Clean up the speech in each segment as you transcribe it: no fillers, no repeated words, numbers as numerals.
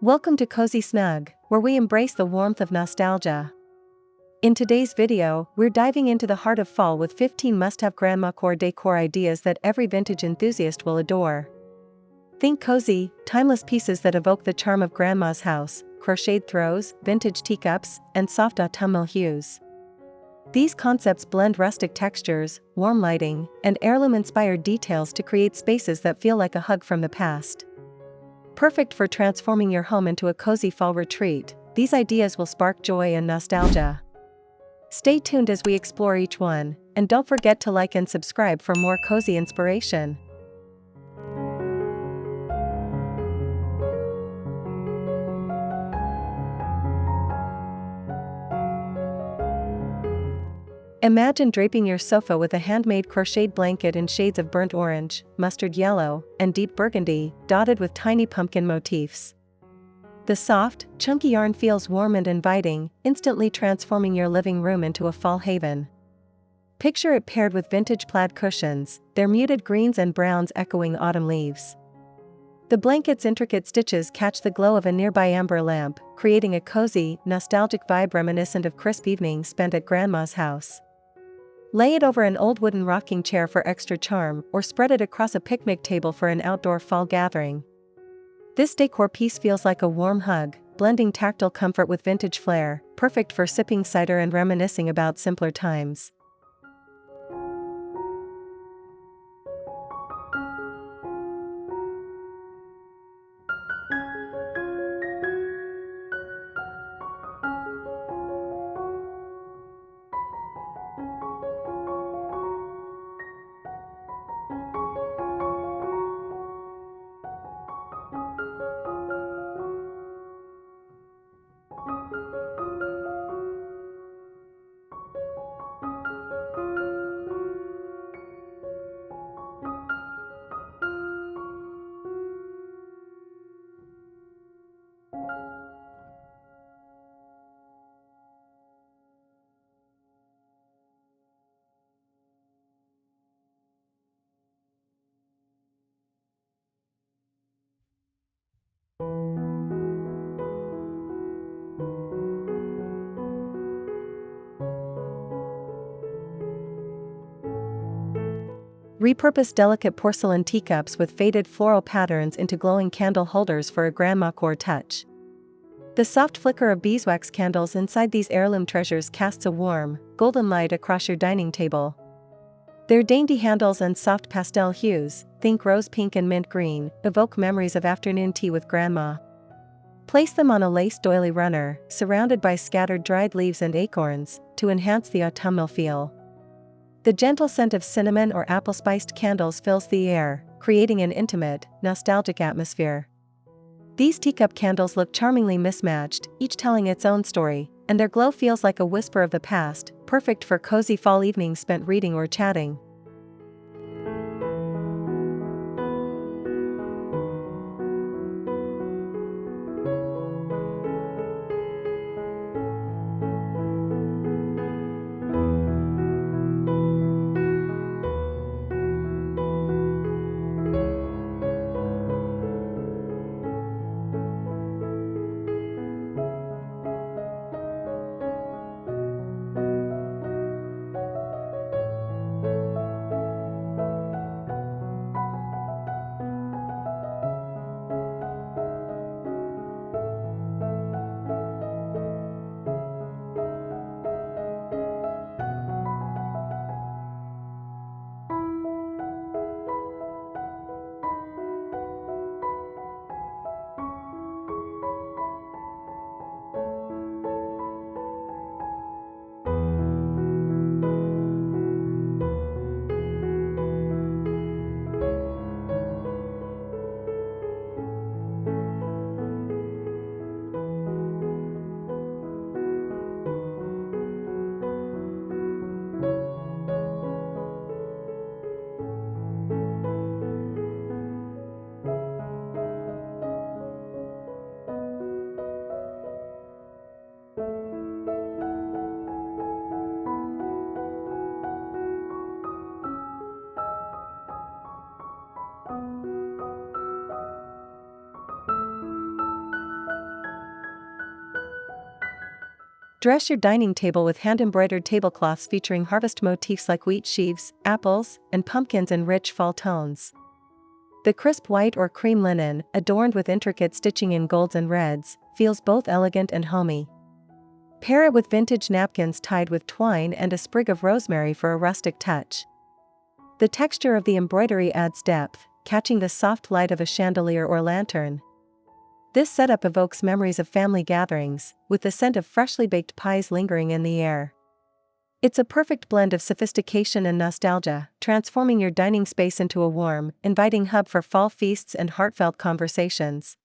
Welcome to Cozy Snug, where we embrace the warmth of nostalgia. In today's video, we're diving into the heart of fall with 15 must-have Grandmacore Decor ideas that every vintage enthusiast will adore. Think cozy, timeless pieces that evoke the charm of Grandma's house, crocheted throws, vintage teacups, and soft autumnal hues. These concepts blend rustic textures, warm lighting, and heirloom-inspired details to create spaces that feel like a hug from the past. Perfect for transforming your home into a cozy fall retreat, these ideas will spark joy and nostalgia. Stay tuned as we explore each one, and don't forget to like and subscribe for more cozy inspiration. Imagine draping your sofa with a handmade crocheted blanket in shades of burnt orange, mustard yellow, and deep burgundy, dotted with tiny pumpkin motifs. The soft, chunky yarn feels warm and inviting, instantly transforming your living room into a fall haven. Picture it paired with vintage plaid cushions, their muted greens and browns echoing autumn leaves. The blanket's intricate stitches catch the glow of a nearby amber lamp, creating a cozy, nostalgic vibe reminiscent of crisp evenings spent at Grandma's house. Lay it over an old wooden rocking chair for extra charm, or spread it across a picnic table for an outdoor fall gathering. This decor piece feels like a warm hug, blending tactile comfort with vintage flair, perfect for sipping cider and reminiscing about simpler times. Repurpose delicate porcelain teacups with faded floral patterns into glowing candle holders for a Grandmacore touch. The soft flicker of beeswax candles inside these heirloom treasures casts a warm, golden light across your dining table. Their dainty handles and soft pastel hues, think rose pink and mint green, evoke memories of afternoon tea with Grandma. Place them on a lace doily runner, surrounded by scattered dried leaves and acorns, to enhance the autumnal feel. The gentle scent of cinnamon or apple-spiced candles fills the air, creating an intimate, nostalgic atmosphere. These teacup candles look charmingly mismatched, each telling its own story, and their glow feels like a whisper of the past, perfect for cozy fall evenings spent reading or chatting. Dress your dining table with hand-embroidered tablecloths featuring harvest motifs like wheat sheaves, apples, and pumpkins in rich fall tones. The crisp white or cream linen, adorned with intricate stitching in golds and reds, feels both elegant and homey. Pair it with vintage napkins tied with twine and a sprig of rosemary for a rustic touch. The texture of the embroidery adds depth, catching the soft light of a chandelier or lantern. This setup evokes memories of family gatherings, with the scent of freshly baked pies lingering in the air. It's a perfect blend of sophistication and nostalgia, transforming your dining space into a warm, inviting hub for fall feasts and heartfelt conversations.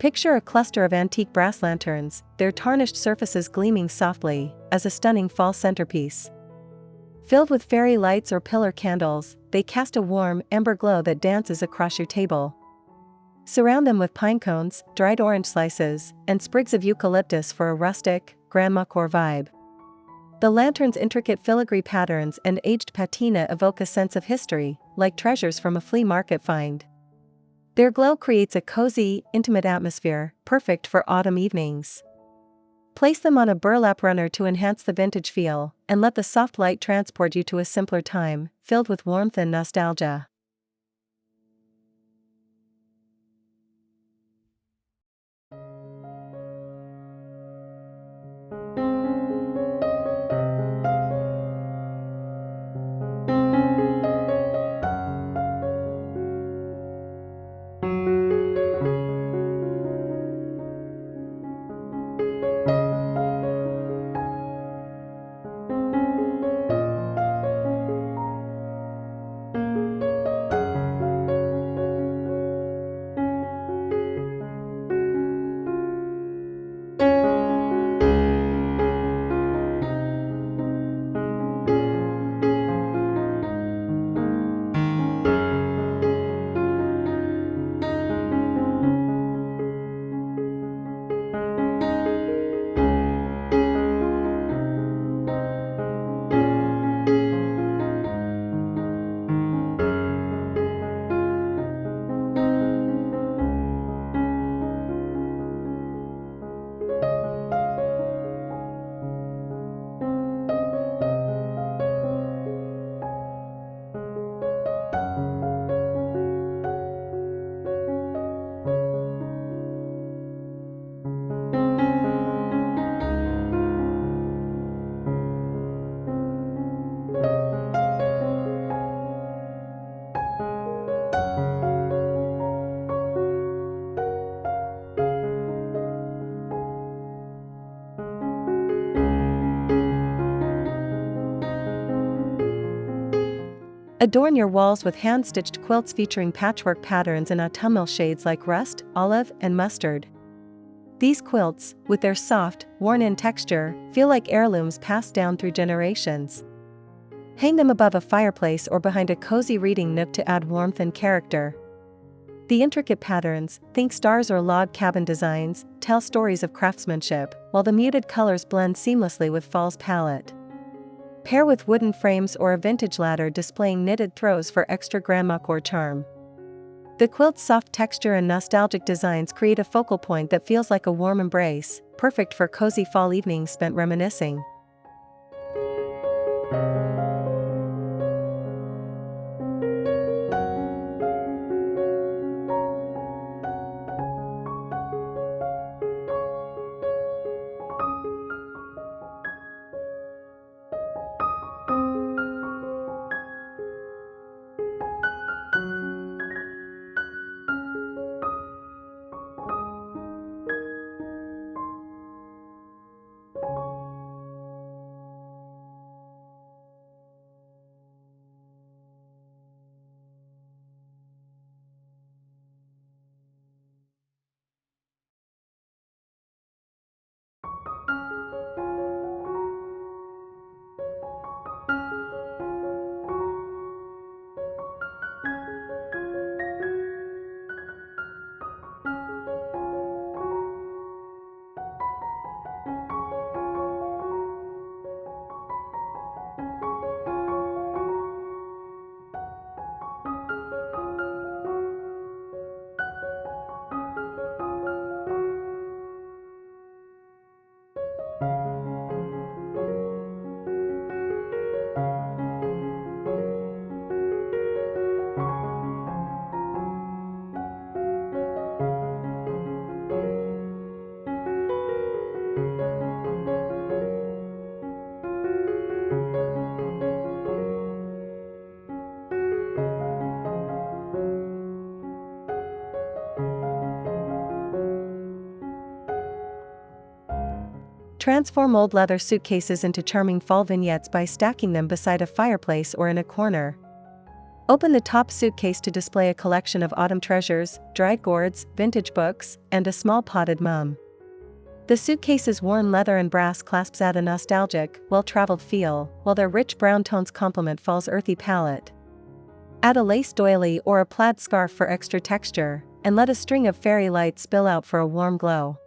Picture a cluster of antique brass lanterns, their tarnished surfaces gleaming softly, as a stunning fall centerpiece. Filled with fairy lights or pillar candles, they cast a warm, amber glow that dances across your table. Surround them with pine cones, dried orange slices, and sprigs of eucalyptus for a rustic, Grandmacore vibe. The lantern's intricate filigree patterns and aged patina evoke a sense of history, like treasures from a flea market find. Their glow creates a cozy, intimate atmosphere, perfect for autumn evenings. Place them on a burlap runner to enhance the vintage feel, and let the soft light transport you to a simpler time, filled with warmth and nostalgia. Adorn your walls with hand-stitched quilts featuring patchwork patterns in autumnal shades like rust, olive, and mustard. These quilts, with their soft, worn-in texture, feel like heirlooms passed down through generations. Hang them above a fireplace or behind a cozy reading nook to add warmth and character. The intricate patterns, think stars or log cabin designs, tell stories of craftsmanship, while the muted colors blend seamlessly with fall's palette. Pair with wooden frames or a vintage ladder displaying knitted throws for extra Grandmacore charm. The quilt's soft texture and nostalgic designs create a focal point that feels like a warm embrace, perfect for cozy fall evenings spent reminiscing. Transform old leather suitcases into charming fall vignettes by stacking them beside a fireplace or in a corner. Open the top suitcase to display a collection of autumn treasures, dried gourds, vintage books, and a small potted mum. The suitcase's worn leather and brass clasps add a nostalgic, well-traveled feel, while their rich brown tones complement fall's earthy palette. Add a lace doily or a plaid scarf for extra texture, and let a string of fairy lights spill out for a warm glow.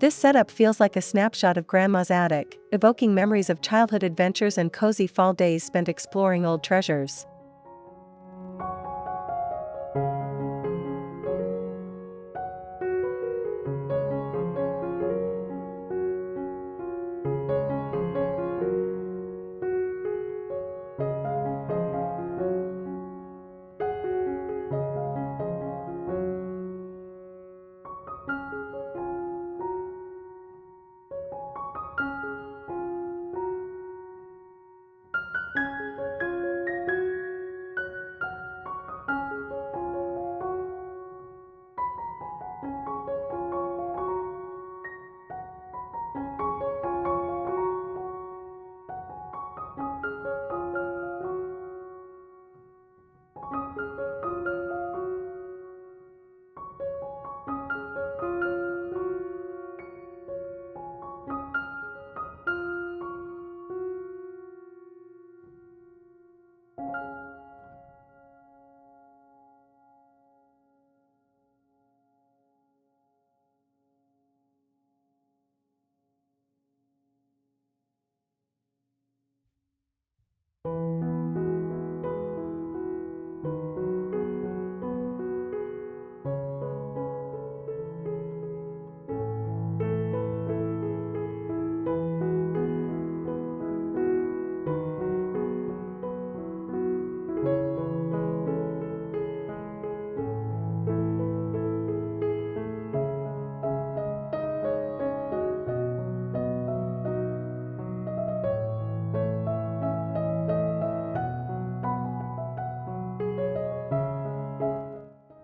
This setup feels like a snapshot of Grandma's attic, evoking memories of childhood adventures and cozy fall days spent exploring old treasures.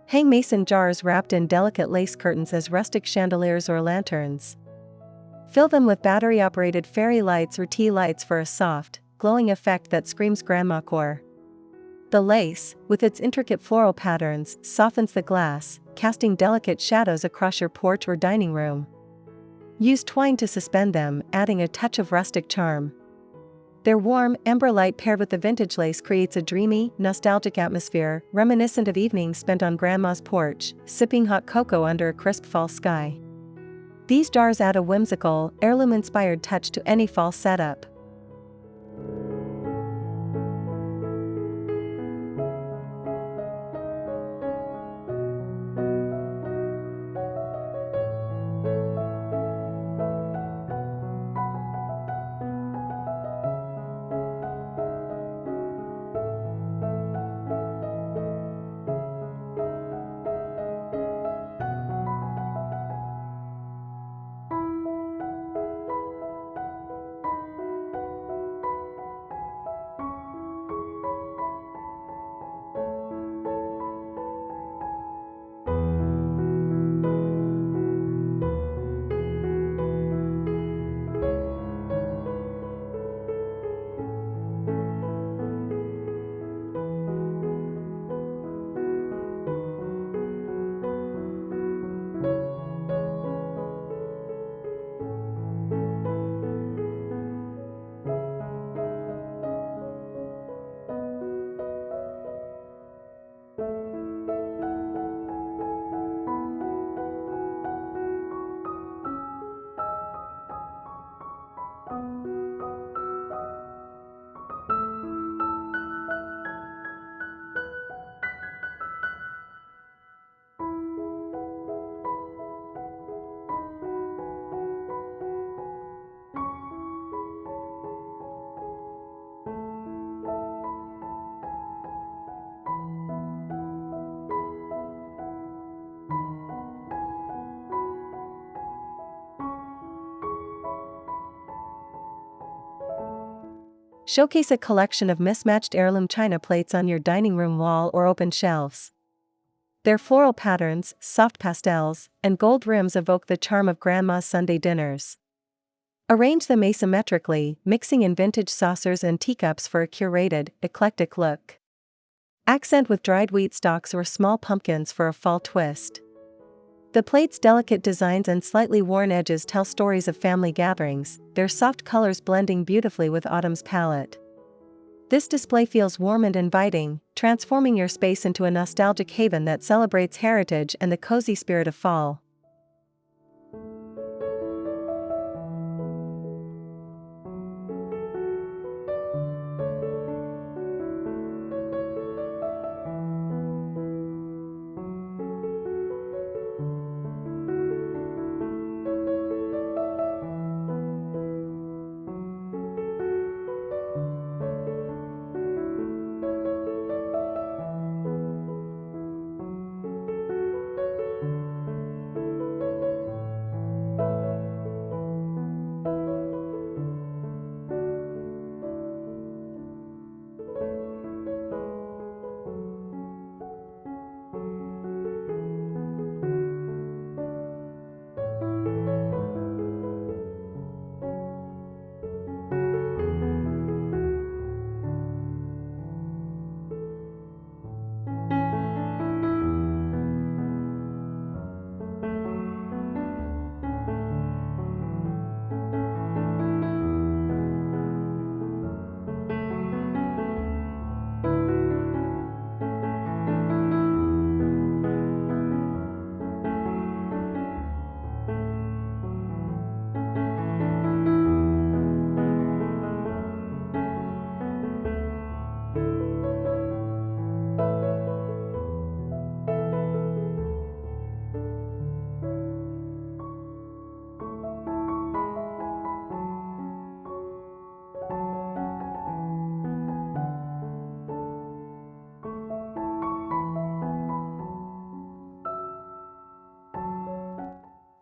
Hang mason jars wrapped in delicate lace curtains as rustic chandeliers or lanterns. Fill them with battery-operated fairy lights or tea lights for a soft, glowing effect that screams Grandmacore. The lace, with its intricate floral patterns, softens the glass, casting delicate shadows across your porch or dining room. Use twine to suspend them, adding a touch of rustic charm. Their warm, amber light paired with the vintage lace creates a dreamy, nostalgic atmosphere, reminiscent of evenings spent on Grandma's porch, sipping hot cocoa under a crisp fall sky. These jars add a whimsical, heirloom-inspired touch to any fall setup. Showcase a collection of mismatched heirloom china plates on your dining room wall or open shelves. Their floral patterns, soft pastels, and gold rims evoke the charm of Grandma's Sunday dinners. Arrange them asymmetrically, mixing in vintage saucers and teacups for a curated, eclectic look. Accent with dried wheat stalks or small pumpkins for a fall twist. The plates' delicate designs and slightly worn edges tell stories of family gatherings, their soft colors blending beautifully with autumn's palette. This display feels warm and inviting, transforming your space into a nostalgic haven that celebrates heritage and the cozy spirit of fall.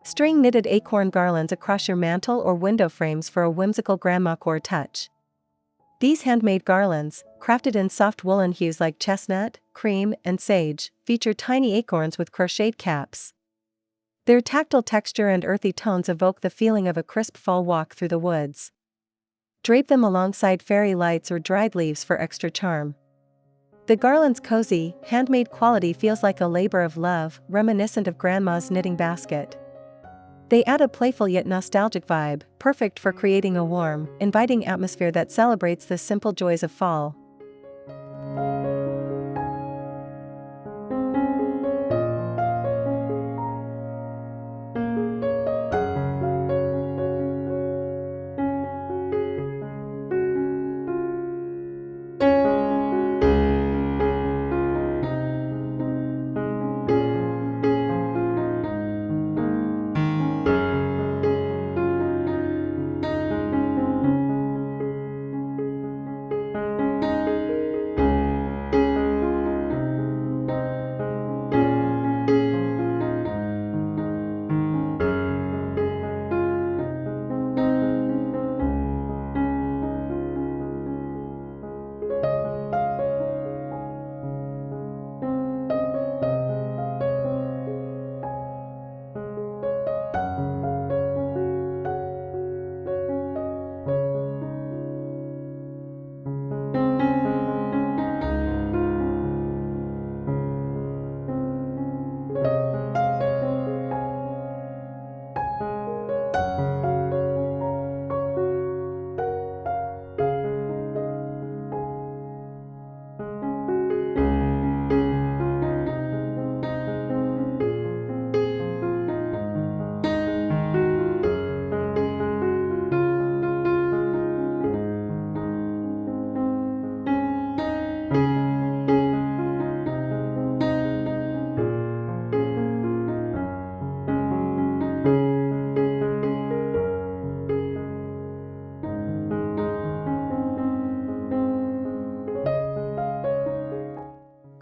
String knitted acorn garlands across your mantel or window frames for a whimsical Grandmacore touch. These handmade garlands, crafted in soft woolen hues like chestnut, cream, and sage, feature tiny acorns with crocheted caps. Their tactile texture and earthy tones evoke the feeling of a crisp fall walk through the woods. Drape them alongside fairy lights or dried leaves for extra charm. The garland's cozy, handmade quality feels like a labor of love, reminiscent of Grandma's knitting basket. They add a playful yet nostalgic vibe, perfect for creating a warm, inviting atmosphere that celebrates the simple joys of fall.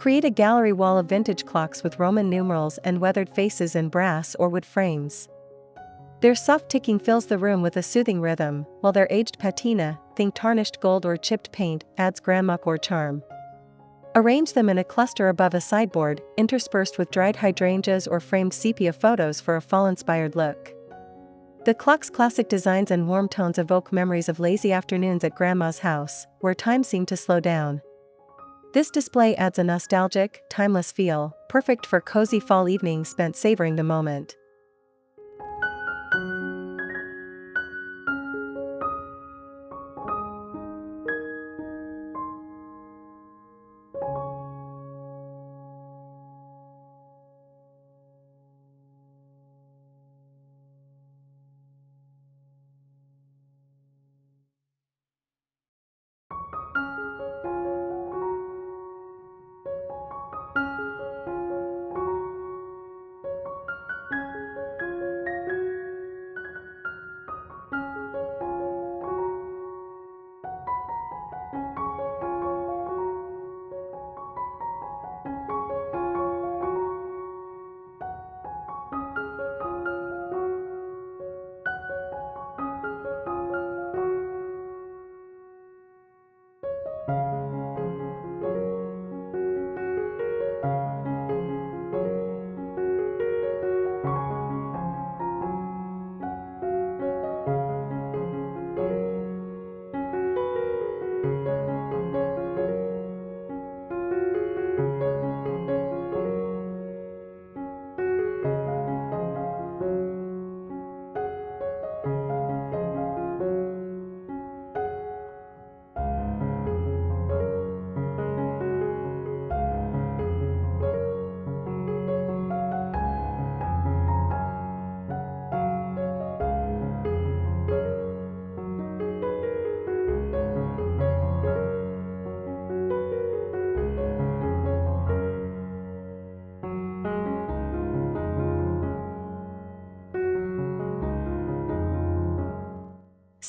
Create a gallery wall of vintage clocks with Roman numerals and weathered faces in brass or wood frames. Their soft ticking fills the room with a soothing rhythm, while their aged patina, think tarnished gold or chipped paint, adds Grandmacore charm. Arrange them in a cluster above a sideboard, interspersed with dried hydrangeas or framed sepia photos for a fall-inspired look. The clock's classic designs and warm tones evoke memories of lazy afternoons at Grandma's house, where time seemed to slow down. This display adds a nostalgic, timeless feel, perfect for cozy fall evenings spent savoring the moment.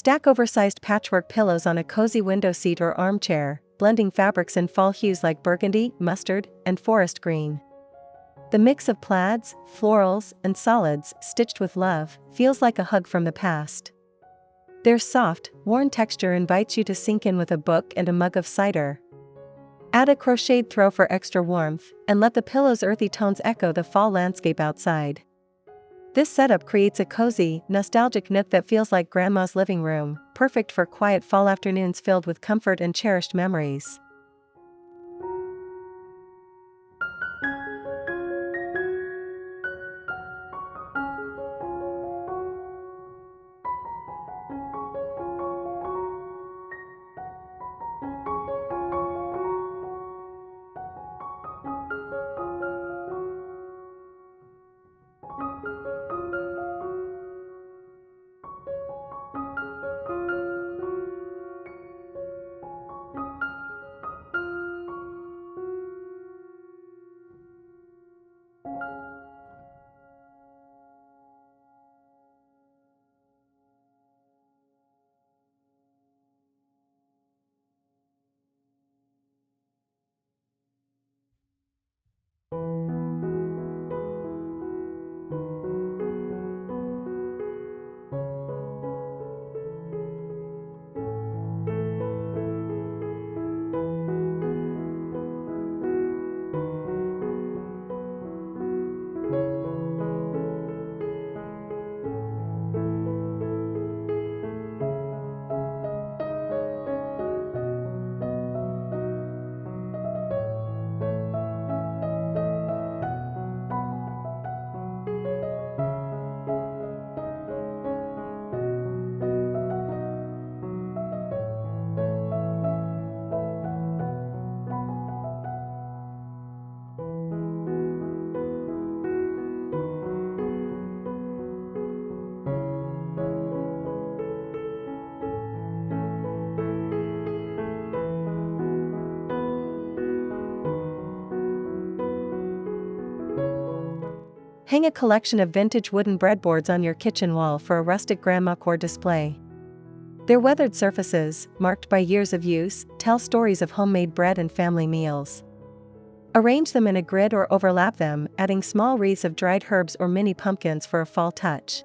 Stack oversized patchwork pillows on a cozy window seat or armchair, blending fabrics in fall hues like burgundy, mustard, and forest green. The mix of plaids, florals, and solids, stitched with love, feels like a hug from the past. Their soft, worn texture invites you to sink in with a book and a mug of cider. Add a crocheted throw for extra warmth, and let the pillow's earthy tones echo the fall landscape outside. This setup creates a cozy, nostalgic nook that feels like Grandma's living room, perfect for quiet fall afternoons filled with comfort and cherished memories. Hang a collection of vintage wooden breadboards on your kitchen wall for a rustic Grandmacore display. Their weathered surfaces, marked by years of use, tell stories of homemade bread and family meals. Arrange them in a grid or overlap them, adding small wreaths of dried herbs or mini pumpkins for a fall touch.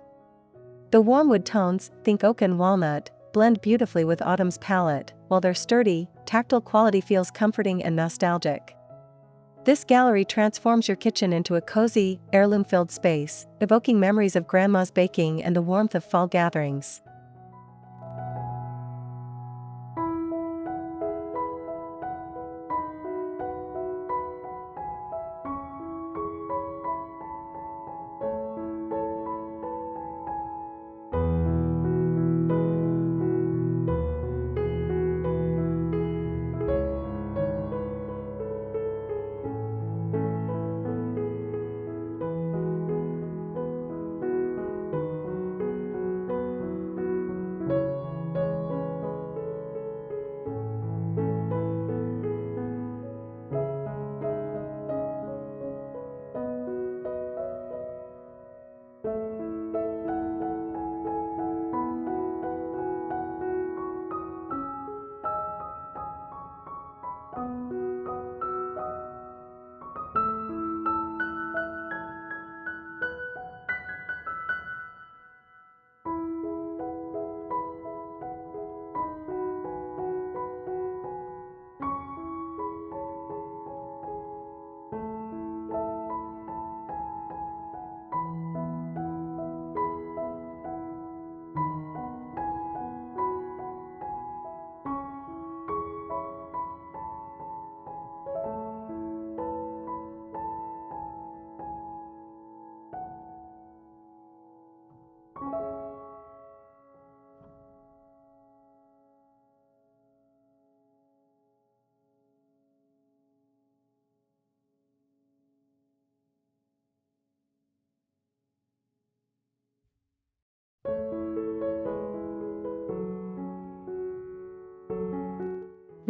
The warm wood tones, think oak and walnut, blend beautifully with autumn's palette, while their sturdy, tactile quality feels comforting and nostalgic. This gallery transforms your kitchen into a cozy, heirloom-filled space, evoking memories of Grandma's baking and the warmth of fall gatherings.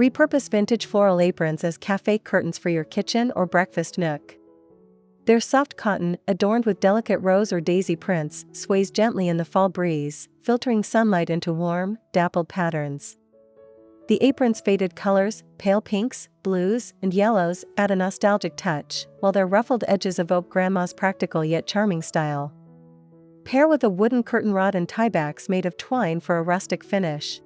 Repurpose vintage floral aprons as café curtains for your kitchen or breakfast nook. Their soft cotton, adorned with delicate rose or daisy prints, sways gently in the fall breeze, filtering sunlight into warm, dappled patterns. The apron's faded colors, pale pinks, blues, and yellows, add a nostalgic touch, while their ruffled edges evoke Grandma's practical yet charming style. Pair with a wooden curtain rod and tiebacks made of twine for a rustic finish.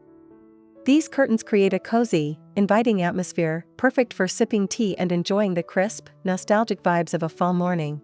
These curtains create a cozy, inviting atmosphere, perfect for sipping tea and enjoying the crisp, nostalgic vibes of a fall morning.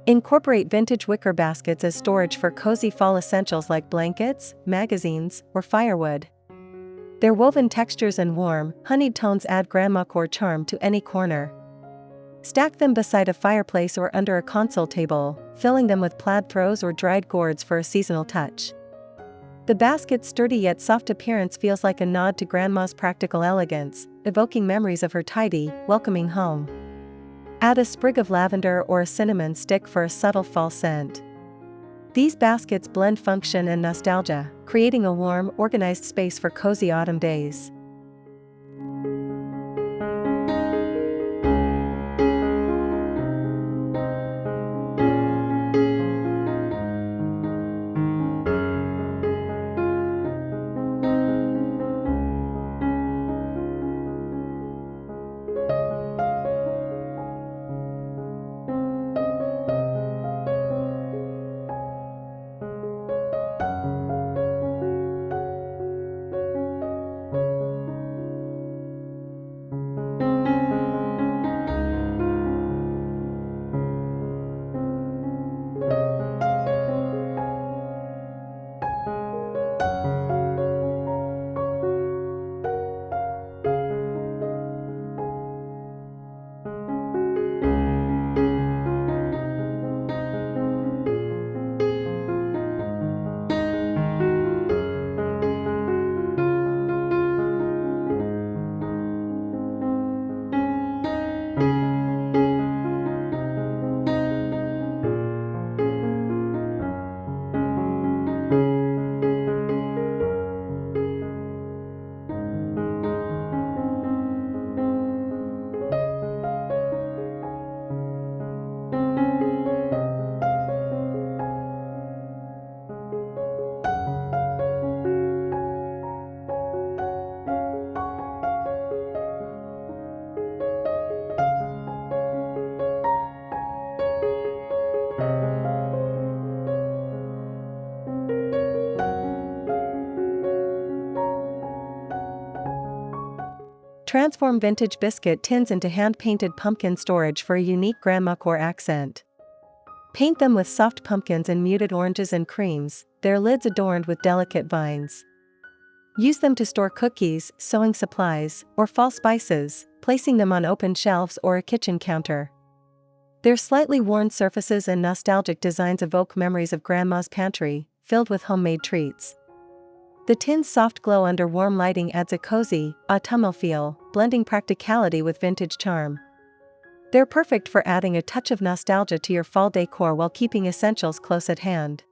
Incorporate vintage wicker baskets as storage for cozy fall essentials like blankets, magazines, or firewood. Their woven textures and warm, honeyed tones add Grandmacore charm to any corner. Stack them beside a fireplace or under a console table, filling them with plaid throws or dried gourds for a seasonal touch. The basket's sturdy yet soft appearance feels like a nod to Grandma's practical elegance, evoking memories of her tidy, welcoming home. Add a sprig of lavender or a cinnamon stick for a subtle fall scent. These baskets blend function and nostalgia, creating a warm, organized space for cozy autumn days. Transform vintage biscuit tins into hand-painted pumpkin storage for a unique Grandmacore accent. Paint them with soft pumpkins in muted oranges and creams, their lids adorned with delicate vines. Use them to store cookies, sewing supplies, or fall spices, placing them on open shelves or a kitchen counter. Their slightly worn surfaces and nostalgic designs evoke memories of Grandma's pantry, filled with homemade treats. The tin's soft glow under warm lighting adds a cozy, autumnal feel, blending practicality with vintage charm. They're perfect for adding a touch of nostalgia to your fall decor while keeping essentials close at hand.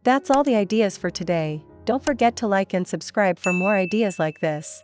That's all the ideas for today. Don't forget to like and subscribe for more ideas like this.